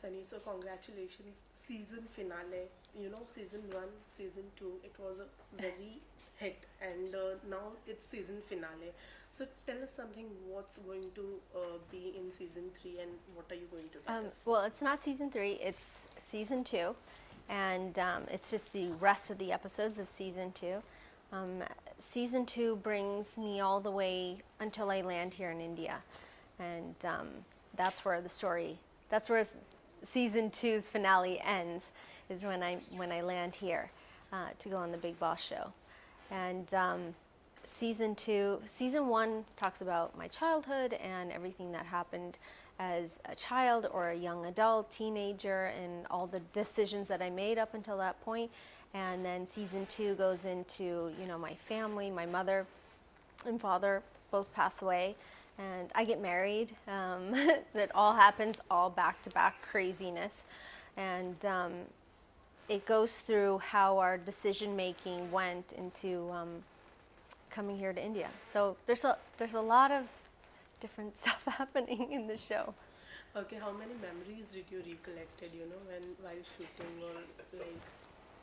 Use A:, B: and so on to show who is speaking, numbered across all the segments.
A: Sunny. So congratulations, season finale. You know, season one, season two. It was a very hit, and now it's season finale. So tell us something. What's going to be in season three, and what are you going to let us know?
B: Well, it's not season 3, it's season 2. And it's just the rest of the episodes of season 2. Um, Season 2 brings me all the way until I land here in India. And that's where the story, that's where season two's finale ends, is when I land here to go on the Big Boss show. And season one talks about my childhood and everything that happened as a child or a young adult, teenager, and all the decisions that I made up until that point. And then season 2 goes into, my family, my mother and father both pass away, and I get married. That all happens all back to back craziness. And it goes through how our decision making went into coming here to India. So there's a lot of different stuff happening in the show.
A: Okay, how many memories did you recollected? You know, when while shooting or like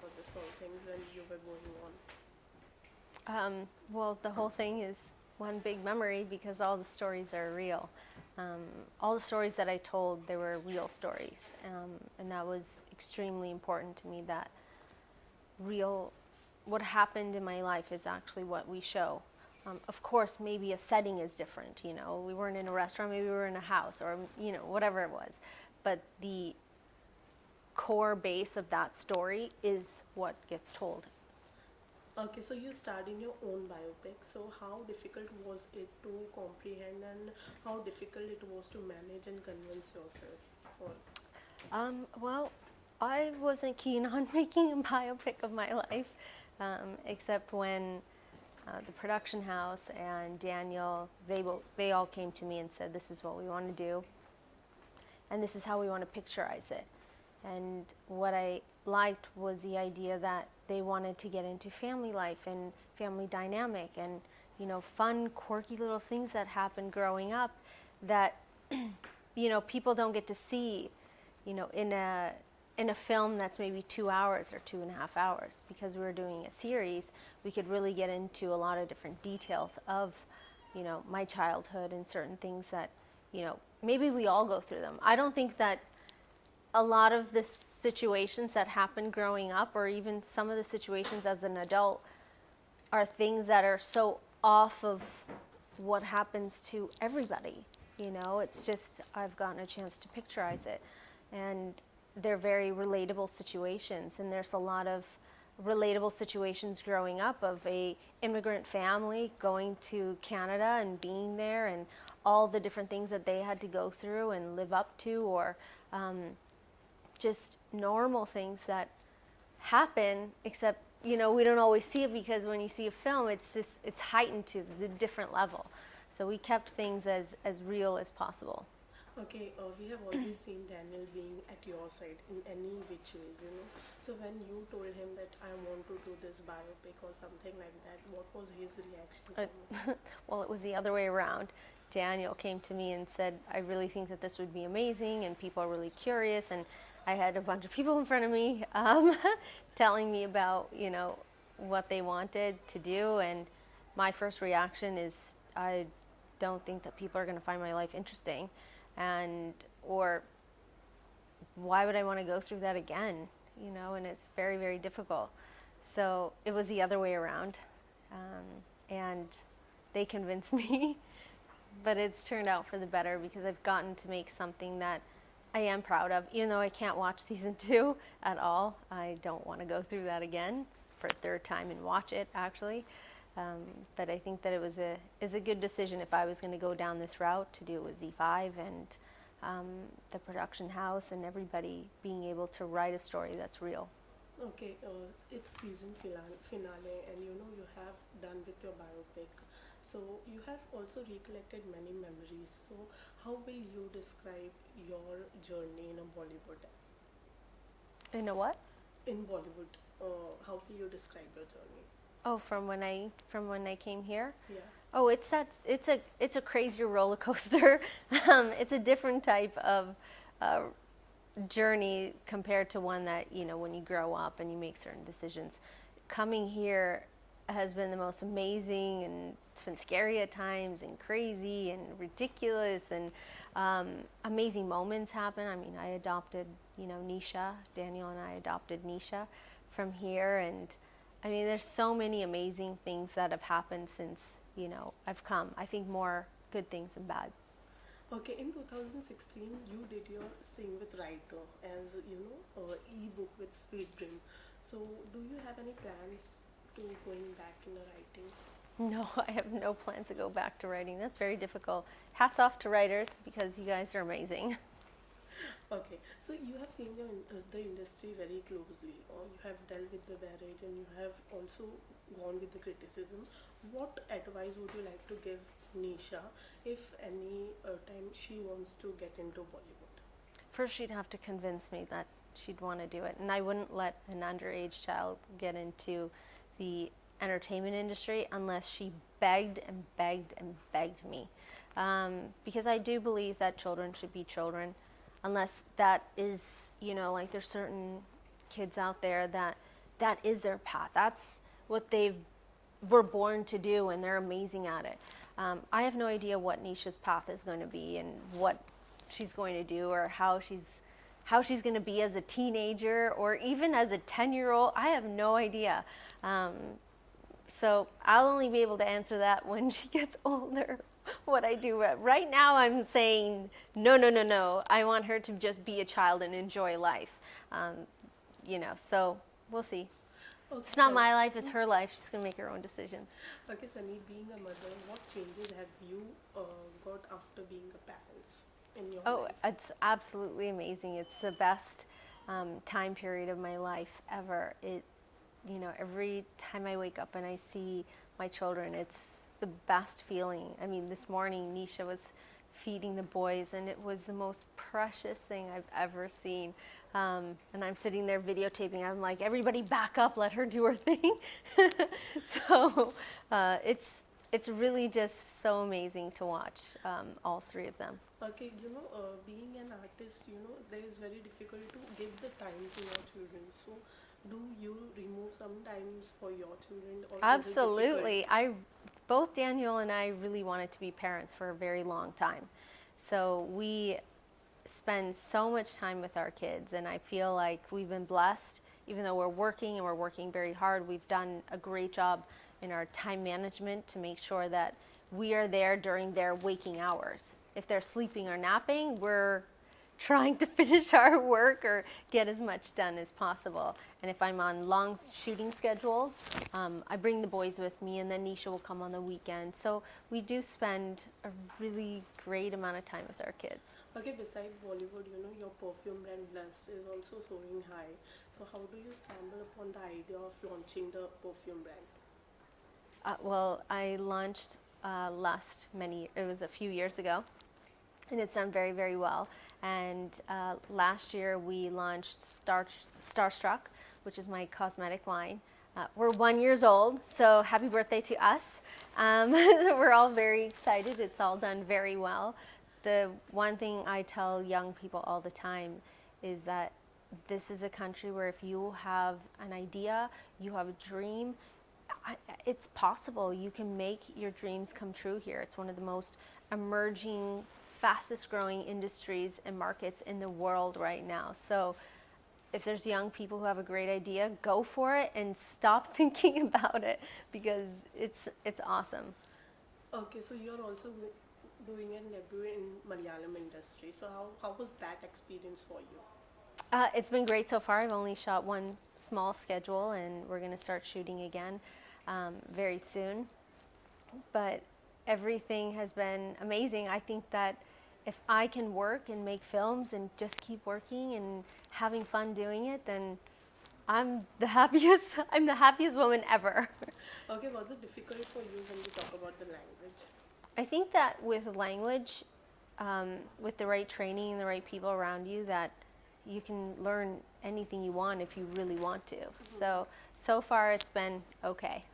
A: for the song things when you were going
B: Well, the whole thing is one big memory because all the stories are real. All the stories that I told, they were real stories, and that was extremely important to me. That what happened in my life is actually what we show. Of course, maybe a setting is different. We weren't in a restaurant, maybe we were in a house, or whatever it was. But the core base of that story is what gets told.
A: Okay, so you starred in your own biopic. So how difficult was it to comprehend, and how difficult it was to manage and convince yourself for?
B: Well, I wasn't keen on making a biopic of my life, except when the production house and Daniel, they all came to me and said, "This is what we want to do, and this is how we want to picturize it." And what I liked was the idea that they wanted to get into family life and family dynamic and fun, quirky little things that happen growing up that people don't get to see in a film that's maybe 2 hours or 2.5 hours. Because we were doing a series, we could really get into a lot of different details of my childhood and certain things that maybe we all go through them. I don't think that a lot of the situations that happen growing up, or even some of the situations as an adult, are things that are so off of what happens to everybody. It's just I've gotten a chance to picturize it, and they're very relatable situations. And there's a lot of relatable situations growing up of a immigrant family going to Canada and being there, and all the different things that they had to go through and live up to, or just normal things that happen, except we don't always see it, because when you see a film, it's heightened to the different level. So we kept things as real as possible.
A: Okay, we have always seen Daniel being at your side in any which ways. So when you told him that I want to do this biopic or something like that, what was his reaction from you?
B: Well, it was the other way around. Daniel came to me and said, "I really think that this would be amazing, and people are really curious." And I had a bunch of people in front of me telling me about what they wanted to do, and my first reaction is, I don't think that people are going to find my life interesting, or why would I want to go through that again? And it's very, very difficult. So it was the other way around, and they convinced me. But it's turned out for the better, because I've gotten to make something that I am proud of. Even though I can't watch season 2 at all, I don't want to go through that again for a third time and watch it, actually. But I think that it was a good decision if I was going to go down this route, to do it with Z5 and the production house and everybody being able to write a story that's real.
A: Okay, it's season finale, and you have done with your biopic. So you have also recollected many memories. So how will you describe your journey in a Bollywood
B: You know what?
A: in Bollywood? How will you describe your journey?
B: Oh, from when I came here.
A: Yeah.
B: Oh, it's a crazier roller coaster. It's a different type of journey compared to one that, you know, when you grow up and you make certain decisions. Coming here has been the most amazing, and it's been scary at times and crazy and ridiculous, and amazing moments happen. I mean, I adopted, you know, Nisha. Daniel and I adopted Nisha from here, and I mean, there's so many amazing things that have happened since, you know, I've come. I think more good things than bad.
A: Okay, in 2016, you did your Sing with Writer as e-book with Speed Dream. So, do you have any plans to going back in the writing?
B: No, I have no plans to go back to writing. That's very difficult. Hats off to writers because you guys are amazing.
A: Okay, so you have seen the industry very closely, or you have dealt with the marriage and you have also gone with the criticism. What advice would you like to give Nisha if any time she wants to get into Bollywood?
B: First, she'd have to convince me that she'd want to do it, and I wouldn't let an underage child get into the entertainment industry unless she begged and begged and begged me. Because I do believe that children should be children, unless that is, you know, like there's certain kids out there that is their path. That's what they were born to do, and they're amazing at it. I have no idea what Nisha's path is going to be and what she's going to do, or how she's going to be as a teenager or even as a 10-year-old. I have no idea. So I'll only be able to answer that when she gets older, what I do. Right now I'm saying no, no, no, no. I want her to just be a child and enjoy life. You know, so we'll see.
A: Okay,
B: It's not
A: so-
B: my life, it's her life. She's going to make her own decisions.
A: Okay, Sunny, being a mother, what changes have you got after being a parent in your
B: Oh,
A: life?
B: it's absolutely amazing. It's the best time period of my life ever. You know, every time I wake up and I see my children, it's the best feeling. I mean, this morning Nisha was feeding the boys, and it was the most precious thing I've ever seen. And I'm sitting there videotaping. I'm like, everybody back up, let her do her thing. So it's really just so amazing to watch all three of them.
A: Okay, being an artist, there is very difficult to give the time to your children. So, do you remove some times for your children? Or is it
B: Absolutely. Both Daniel and I really wanted to be parents for a very long time. So we spend so much time with our kids, and I feel like we've been blessed. Even though we're working and we're working very hard, we've done a great job in our time management to make sure that we are there during their waking hours. If they're sleeping or napping, we're trying to finish our work or get as much done as possible. And if I'm on long shooting schedules, I bring the boys with me, and then Nisha will come on the weekend. So we do spend a really great amount of time with our kids.
A: Okay, besides Bollywood, your perfume brand Bless is also soaring high. So, how do you stumble upon the idea of launching the perfume brand?
B: Well, I launched it was a few years ago, and it's done very, very well. And last year we launched Starstruck, which is my cosmetic line. We're 1 year old, so happy birthday to us. We're all very excited. It's all done very well. The one thing I tell young people all the time is that this is a country where if you have an idea, you have a dream, it's possible. You can make your dreams come true here. It's one of the most emerging, fastest growing industries and markets in the world right now. So if there's young people who have a great idea, go for it and stop thinking about it, because it's awesome.
A: Okay, so you're also doing a debut in Malayalam industry. So, how was that experience for you?
B: It's been great so far. I've only shot one small schedule, and we're going to start shooting again very soon. But everything has been amazing. I think that if I can work and make films and just keep working and having fun doing it, then I'm the happiest. I'm the happiest woman ever.
A: Okay, was it difficult for you when you talk about the language?
B: I think that with language, with the right training and the right people around you, that you can learn anything you want if you really want to. So far it's been okay.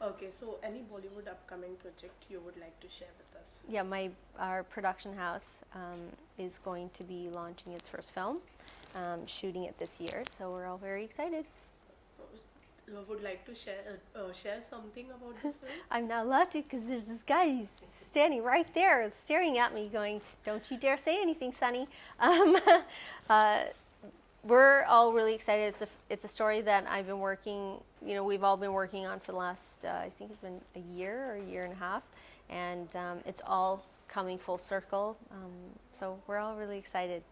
A: Okay, so any Bollywood upcoming project you would like to share with us?
B: Yeah, our production house is going to be launching its first film, shooting it this year. So we're all very excited.
A: Would like to share something about the film?
B: I'm not allowed to because there's this guy he's standing right there staring at me going, don't you dare say anything, Sonny. Uh, we're all really excited. It's a story that I've been working, we've all been working on for the last, I think it's been a year or a year and a half. And it's all coming full circle. So we're all really excited.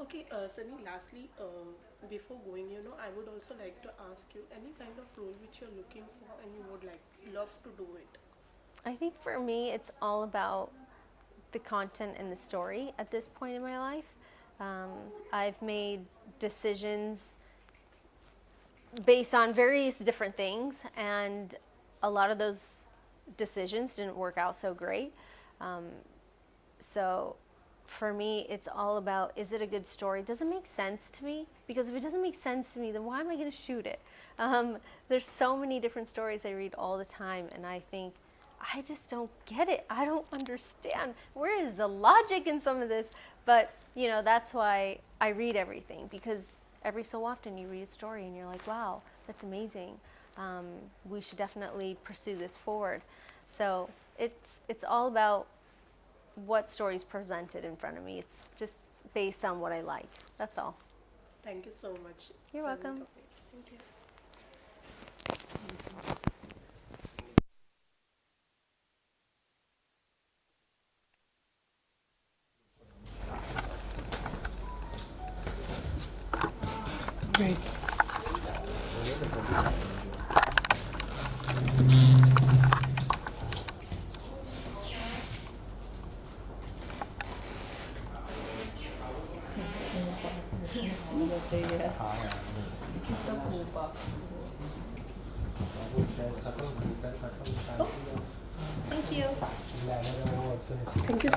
A: Okay, Sunny, lastly, before going, I would also like to ask you any kind of role which you're looking for and you would love to do it.
B: I think for me, it's all about the content and the story at this point in my life. I've made decisions based on various different things, and a lot of those decisions didn't work out so great. So for me, it's all about, is it a good story? Does it make sense to me? Because if it doesn't make sense to me, then why am I going to shoot it? There's so many different stories I read all the time, and I think, I just don't get it. I don't understand. Where is the logic in some of this? But, that's why I read everything, because every so often you read a story and you're like, wow, that's amazing. We should definitely pursue this forward. So it's all about what stories presented in front of me. It's just based on what I like. That's all.
A: Thank you so much.
B: You're
A: Sunny
B: welcome.
A: Topic. Thank you.
C: Great.
B: Thank you.
A: Thank you.